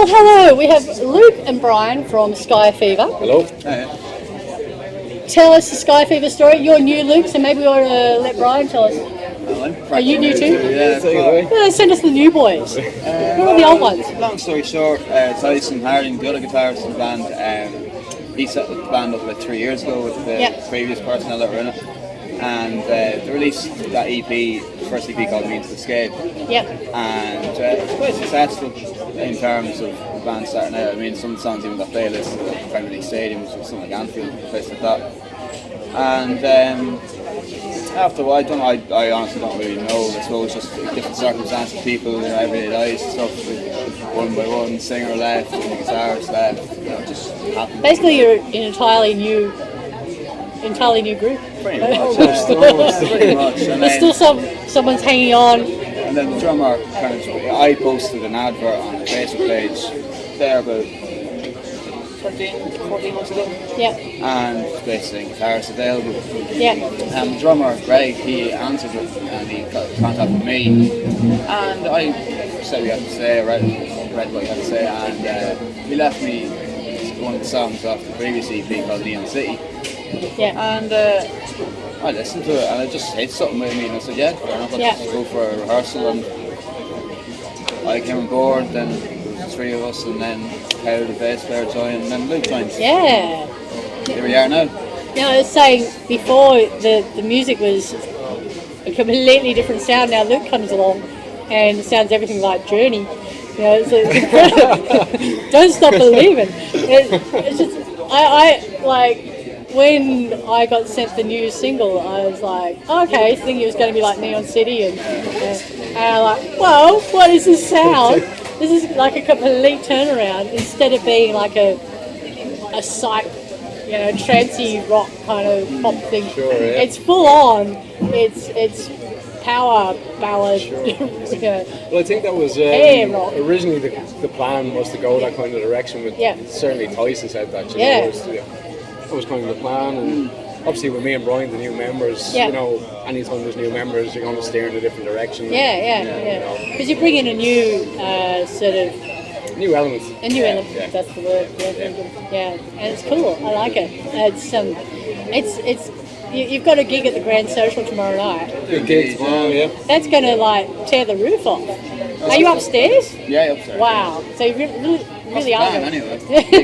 Well, hello. We have Luke and Brian from Skyfever. Hello. Tell us the Skyfever story. You're new, Luke, so maybe we ought to let Brian tell us. Are you new too? Yeah, Send us the new boys. Who are the old ones? long story short, Tyson Harding, the other guitarist in the band, he set the band up about 3 years ago with the previous personnel that were in it. And they released that EP, first EP called Means to Escape. Yep. And it's quite successful in terms of the band starting out. I mean, some songs even got playlists at Premier League Stadiums or something like Anfield, a place like that. And after a while, I honestly don't really know. I suppose just different circumstances, people, everyday lives and stuff. One by one, singer left, and the guitarist left. Just happened. Basically, you're an entirely new group. Pretty much. Pretty much. And There's still someone's hanging on. And then the drummer I posted an advert on the Facebook page there about 14 months ago. Yeah. And it's basically guitarist available. Yeah. And the drummer, Greg, he answered it and he contacted me. And I said what he had to say, I read what he had to say, and he left me one of the songs off the previous EP called Neon City. Yeah. And I listened to it and it just hit something with me, and I said, yeah, fair enough, let's just go for a rehearsal. And I came on board, then there was 3 of us, and then Kyle, the bass player, joined, and then Luke joined. Yeah. Here we are now. I was saying before, the music was a completely different sound. Now Luke comes along and it sounds everything like Journey. It's incredible. Don't stop believing. It's just, I like, when I got sent the new single, I was like, okay, thinking it was going to be like Neon City, and I'm like, whoa, what is this sound? This is like a complete turnaround. Instead of being like a psych, trancey rock kind of pop thing, Sure, yeah. It's full on. It's power ballad. Sure. Well, I think that was originally the plan was to go that kind of direction. With certainly Tyson said that. That was kind of the plan, and obviously with me and Brian, the new members, anytime there's new members, you're going to steer in a different direction. Because you bring in a new sort of new element. A new element. That's the word. And it's cool. I like it. It's you've got a gig at the Grand Social tomorrow night. Big gig tomorrow, yeah. That's going to tear the roof off. Are you upstairs? Yeah, upstairs. Wow. So you really are. Anyway.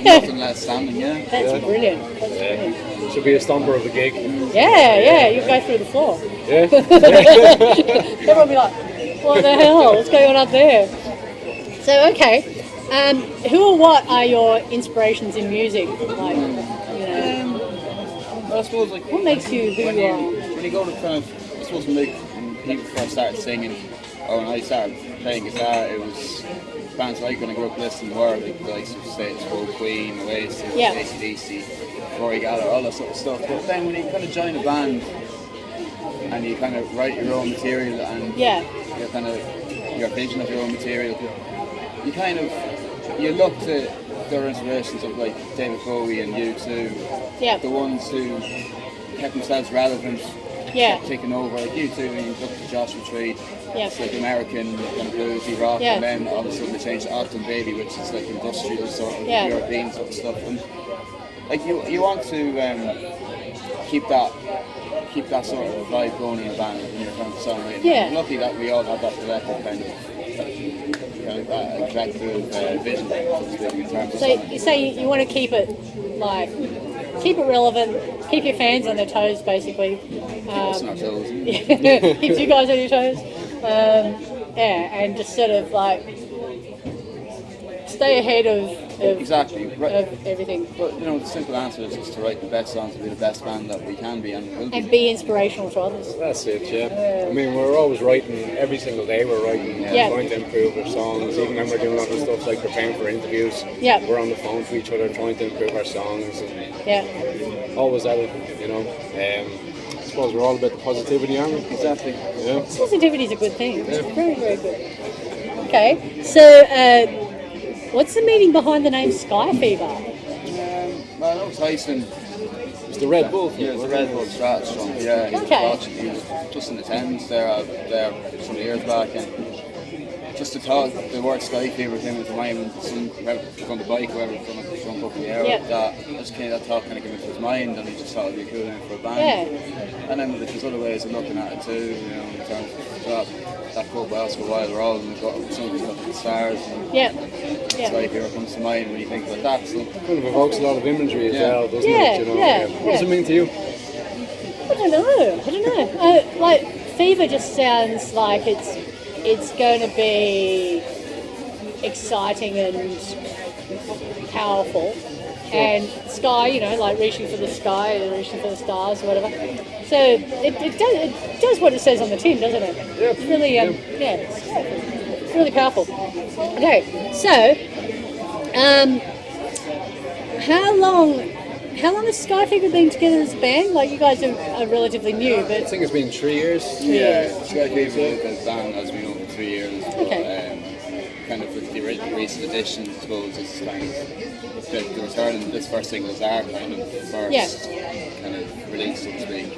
Nothing less standing, That's brilliant. That's brilliant. Should be a stomper of a gig. Yeah. You go through the floor. Yeah. Everyone will be like, what the hell? What's going on up there? So, okay. Who or what are your inspirations in music? I suppose, what makes you who you are? When you go to kind of, I suppose when people first started singing, or when I started playing guitar, it was bands like when I grew up listening were like the likes of Status Quo, Queen, Oasis, AC/DC, Rory Gallagher, all that sort of stuff. But then when you kind of join a band and you kind of write your own material and your kind of your vision of your own material, you look to their inspirations of like David Bowie and U2, the ones who kept themselves relevant, kept taking over, like U2, and you look to Joshua Tree, it's like American kind of bluesy rock, and then all of a sudden they changed to Octon Baby, which is like industrial sort of European sort of stuff, and like you want to keep that sort of vibe going in a band when you're trying to songwrite. I'm lucky that we all have that collective kind of collective vision. So you say you want to keep it relevant, keep your fans on their toes, basically. Keep us on our toes. Keeps you guys on your toes. And just sort of stay ahead of everything. But the simple answer is just to write the best songs, to be the best band that we can be, and be inspirational to others. That's it, I mean, we're always writing every single day. We're writing, trying to improve our songs. Even when we're doing other stuff like preparing for interviews, we're on the phone to each other trying to improve our songs. And always at it, I suppose we're all about the positivity, aren't we? Exactly. Yeah. Positivity is a good thing. It's very, very good. Okay, so. What's the meaning behind the name Skyfever? Well, I know Tyson. It's the Red Bull. Yeah, it's the Red Bull Strat from. Yeah, he was just in the Thames there some years back, and just the thought, the word Skyfever came into mind when some on the bike, whoever was going to jump up in the air. That thought kind of came into his mind, and he just thought it'd be a cool name for a band. And then there's other ways of looking at it too, in terms of that club basketball while we're all in the somebody's got the stars. Skyfever comes to mind when you think about that. So kind of evokes a lot of imagery as well, doesn't it? What does it mean to you? I don't know. Like fever just sounds like it's going to be exciting and powerful, and sky, like reaching for the sky and reaching for the stars or whatever. So it does what it says on the tin, doesn't it? Yeah. It's really it's really powerful. Okay, so how long has Skyfever been together as a band? Like, you guys are relatively new, but... I think it's been 3 years. Skyfever as a band has been over 3 years. Okay. Kind of with the recent addition, I suppose, it's kind of the return of this first single is our kind of first kind of release, so to speak.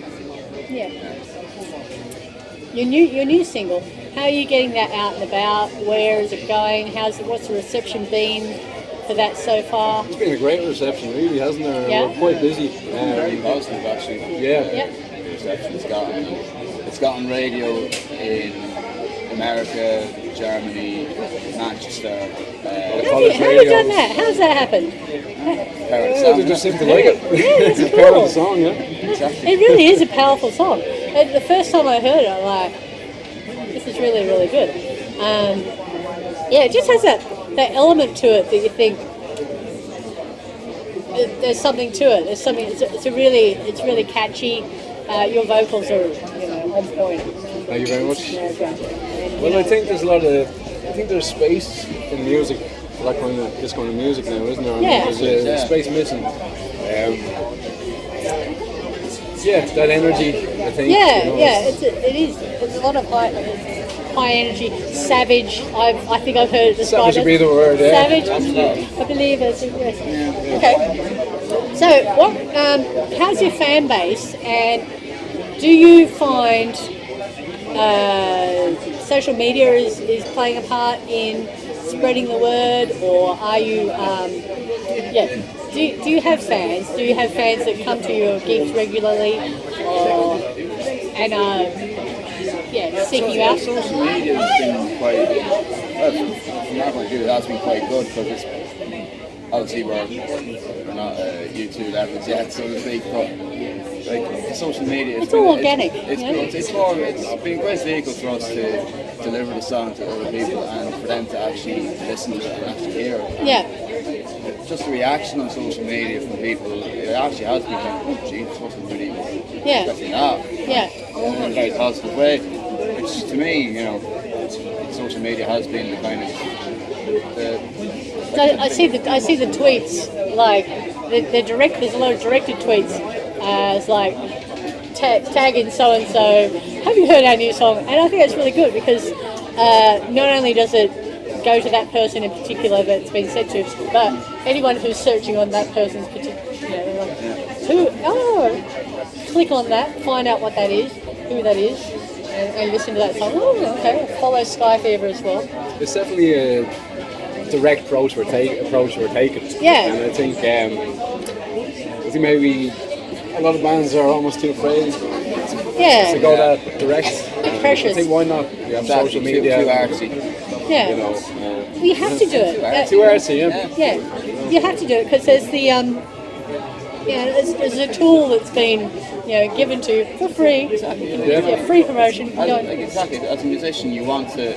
Your new single, how are you getting that out and about? Where is it going? What's the reception been for that so far? It's been a great reception, really, hasn't there? Yeah. We're quite busy. Very positive, actually. The reception it's gotten radio in America, Germany, Manchester. How have you done that? How's that happened? They just seem to like it. It's a cool. powerful song, Exactly. It really is a powerful song. The first time I heard it, I'm like, this is really, really good. It just has that element to it that you think there's something to it. There's something. It's really catchy. Your vocals are on point. Thank you very much. And, well, I think there's space in music for this kind of music now, isn't there? There's space missing. That energy, I think. It is. There's a lot of high energy, savage. I think I've heard it described. Savage would be the word. Savage. I believe it's Okay. So, how's your fan base, and do you find social media is playing a part in spreading the word, or are you? Do you have fans? Do you have fans that come to your gigs regularly, seeking you out? Social media has been quite, from our point of view, it has been quite good, because it's obviously we're not YouTube levels yet, so to speak, but like social media, it's all organic. It's been a great vehicle for us to deliver the song to other people and for them to actually listen to it and actually hear it. Just the reaction on social media from people, it actually has been like, oh Jesus, wasn't really expecting that. In a very positive way, which to me, social media has been the kind of I see the tweets, like they're direct. There's a lot of directed tweets. It's like tagging so and so. Have you heard our new song? And I think that's really good, because not only does it go to that person in particular that it's been said to, but anyone who's searching on that person's particular, click on that, find out what that is, who that is, and listen to that song. Oh, okay, follow Skyfever as well. It's definitely a direct approach we're taking. And I think maybe a lot of bands are almost too afraid to go that direct. Precious. I think why not? You have social media. Too artsy. You have to do it. Too artsy, you have to do it, because there's the there's a tool that's been given to you for free. Free promotion. Exactly. As a musician, you want to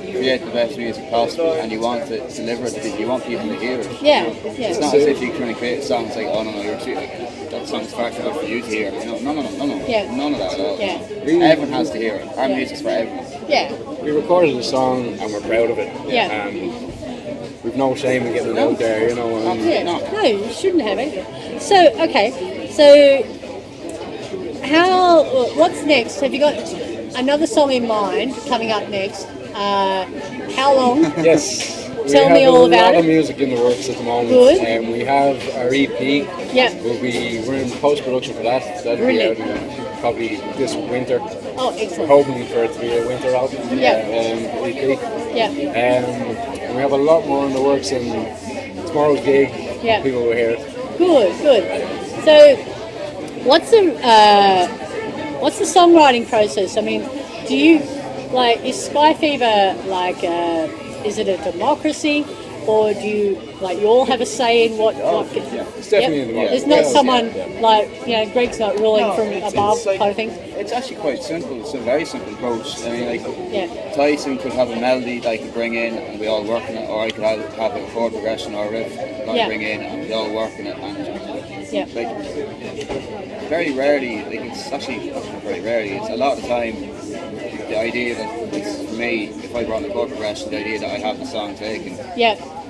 create the best music possible, and you want to deliver it to people. You want people to hear it. It's not as if you're trying to create a song. It's like, oh no, that song's far too good for you to hear. No. None of that at all. Everyone has to hear it. Our music's for everyone. We recorded a song and we're proud of it. We've no shame in getting it out there, No, you shouldn't have it. So, okay. So, what's next? Have you got another song in mind coming up next? How long? Yes. Tell me all about it. We have a lot of music in the works at the moment. Good. And we have our EP. Yeah. We're in post-production for that. That'll be out in probably this winter. Oh, excellent. We're hoping for it to be a winter album. Yeah. EP. Yeah. And we have a lot more in the works, and tomorrow's gig, people will hear it. Good. So, what's the songwriting process? I mean, do you is Skyfever is it a democracy, or do you you all have a say in what? It's definitely a democracy. There's not someone Greg's not ruling from above kind of thing. It's actually quite simple. It's a very simple approach. I mean, Tyson could have a melody that I could bring in and we all work on it, or I could have a chord progression or a riff that I bring in and we all work on it. And very rarely, it's actually very rarely. It's a lot of the time the idea that it's for me, if I brought in a chord progression, the idea that I have the song taken.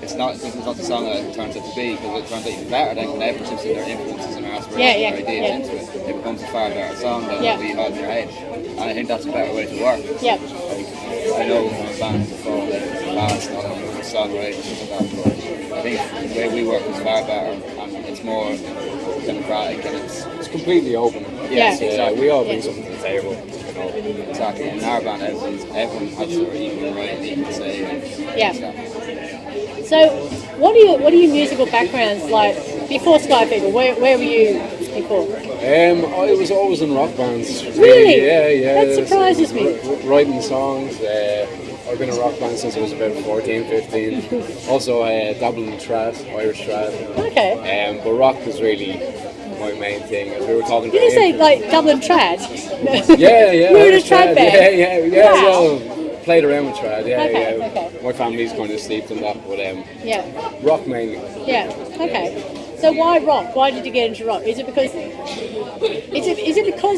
It's not the song that it turns out to be, because it turns out even better than ever since their influences and their aspirations and ideas into it. It becomes a far better song than what you had in your head. And I think that's a better way to work. I know from a band before that the past, not only with songwriting and stuff like that, but I think the way we work is far better and it's more democratic and it's completely open. Exactly. We all bring something to the table. Exactly. In our band, everyone has their equal right and equal say. So, what are your musical backgrounds like before Skyfever? Where were you before? I was always in rock bands. Really? Yeah. That surprises me. Writing songs. I've been in rock band since I was about 14, 15. Also, Dublin trad, Irish trad. Okay. But rock is really my main thing. As we were talking Did about. You say Dublin trad? Yeah. You were in a trad band? Yeah. Wow. Well, played around with trad, Okay. My family's kind of steeped in that, but rock mainly. Yeah. Okay. So why rock? Why did you get into rock? Is it because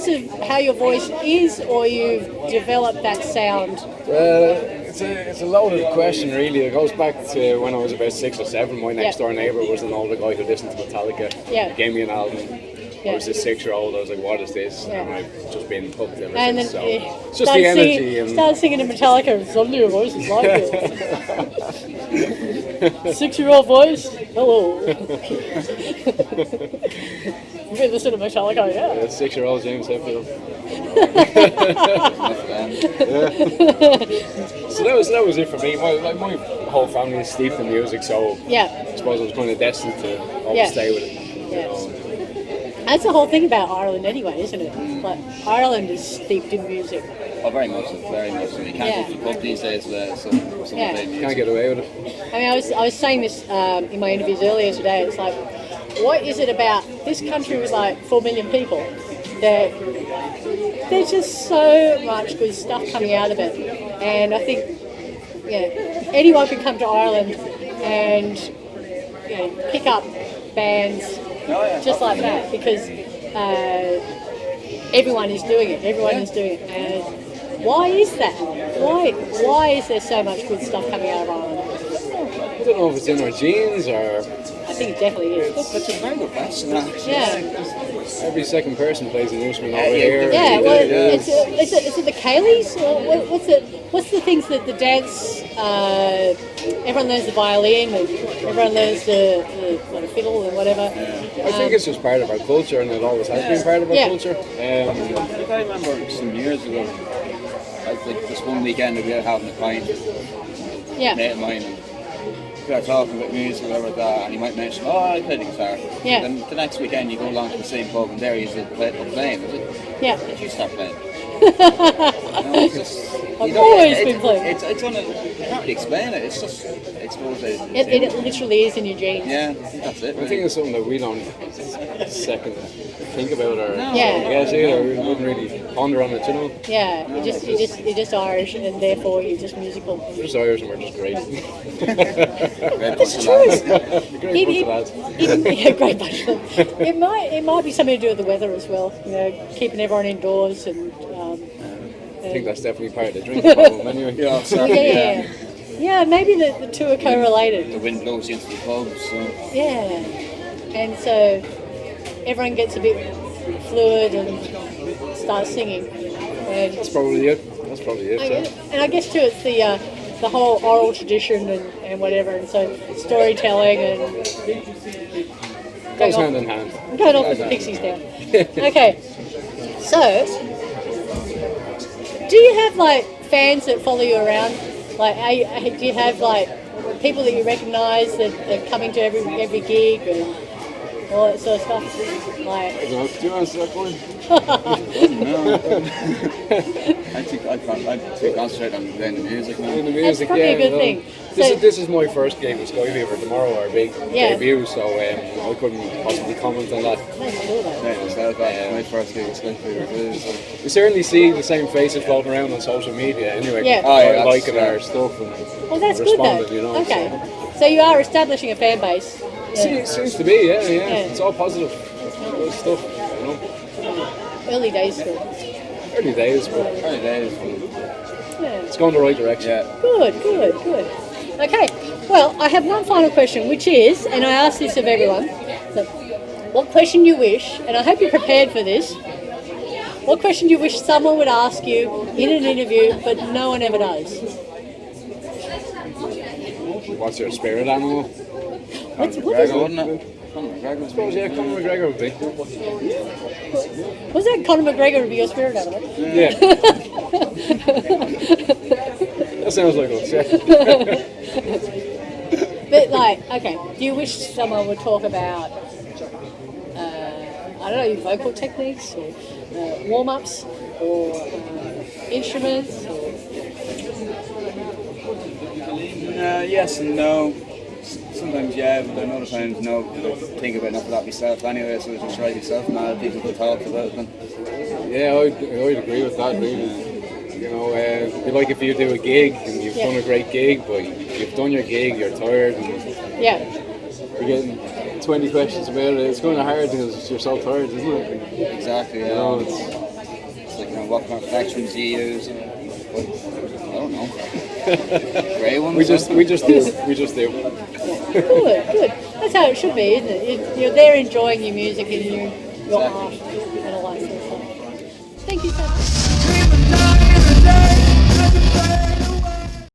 of how your voice is, or you've developed that sound? It's a loaded question, really. It goes back to when I was about 6 or 7. My next door neighbour was an older guy who listened to Metallica. He gave me an album. I was a 6-year-old. I was like, "What is this?" And I've just been hooked ever since. So it's just the energy. Started singing to Metallica, and suddenly your voice is like it. 6-year-old voice. Hello. You've been listening to Metallica, yeah. 6-year-old James Hetfield. So that was it for me. My whole family is steeped in music, so I suppose I was kind of destined to always stay with it. That's the whole thing about Ireland anyway, isn't it? Like, Ireland is steeped in music. Oh, very much so, very much so. You can't keep up these days with some you can't get away with it. I mean, I was saying this in my interviews earlier today. It's like, what is it about this country with like 4 million people that there's just so much good stuff coming out of it? And I think, anyone can come to Ireland and pick up bands just like that, because everyone is doing it. And why is that? Why is there so much good stuff coming out of Ireland? I don't know if it's in our genes or... I think it definitely is. That's a very good question, actually. Every second person plays an instrument over here. Yeah, well, is it the Cayleys? What's the things that the dance... everyone learns the violin, and everyone learns the fiddle and whatever. I think it's just part of our culture, and it always has been part of our culture. I remember some years ago, like this one weekend we were having a pint with a mate of mine, and we were talking about music or whatever like that, and he might mention, I play the guitar. Then the next weekend you go along to the same pub and there he's playing, is it? Did you start playing? I've always been playing. It's on a, you can't really explain it. It's just, I suppose it literally is in your genes. Yeah, I think that's it. I think it's something that we don't second think about or either. We wouldn't really ponder on it, you know. Yeah, you're just Irish, and therefore you're just musical. We're just Irish and we're just great. It's true. Great bunch of lads. Great bunch of them. It might be something to do with the weather as well. Keeping everyone indoors and. I think that's definitely part of the drinking problem anyway. Yeah, maybe the two are correlated. The wind blows into the pubs. So. Yeah, and so everyone gets a bit fluid and starts singing. And that's probably it. And I guess too, it's the whole oral tradition and whatever, and so storytelling and goes hand in hand. Going off with the Pixies now. Okay, so Do you have like fans that follow you around? Like, do you have like people that you recognise that are coming to every gig and all that sort of stuff? Like, do you answer that one? No. I concentrate on playing the music now. That's probably a good thing. This is my first game with Skyfever tomorrow, our big debut, so I couldn't possibly comment on that. That's my first game with Skyfever too. So. You certainly see the same faces floating around on social media anyway. Liking our stuff and that's responding, good though. You know. Okay. So you are establishing a fan base. Seems to be, yeah. It's all positive. Good stuff, you know. Early days still. Early days. Yeah. It's going the right direction. Yeah. Good. Okay, well, I have one final question, which is, and I ask this of everyone, so what question you wish, and I hope you're prepared for this, what question do you wish someone would ask you in an interview, but no one ever does? What's your spirit animal? What is it? Wouldn't it? Conor McGregor. I suppose, Conor McGregor would be. Was that Conor McGregor would be your spirit animal? Yeah. That sounds like us, yeah. But like, okay, do you wish someone would talk about, I don't know, your vocal techniques or warm-ups or instruments? Or... Yes and no. Sometimes yeah, but then other times no. I think about enough of that myself anyway, so I just write myself and other people to talk about them. Yeah, I'd agree with that really. You know, it'd be like if you do a gig and you've done a great gig, but you've done your gig, you're tired, and you're getting 20 questions about it. It's kind of hard because you're so tired, isn't it? Exactly. Yeah. You know, it's like, what kind of reflections do you use? I don't know. Grey ones. We just do. Good. That's how it should be, isn't it? You're there enjoying your music and your art and all that sort of stuff. Thank you so much.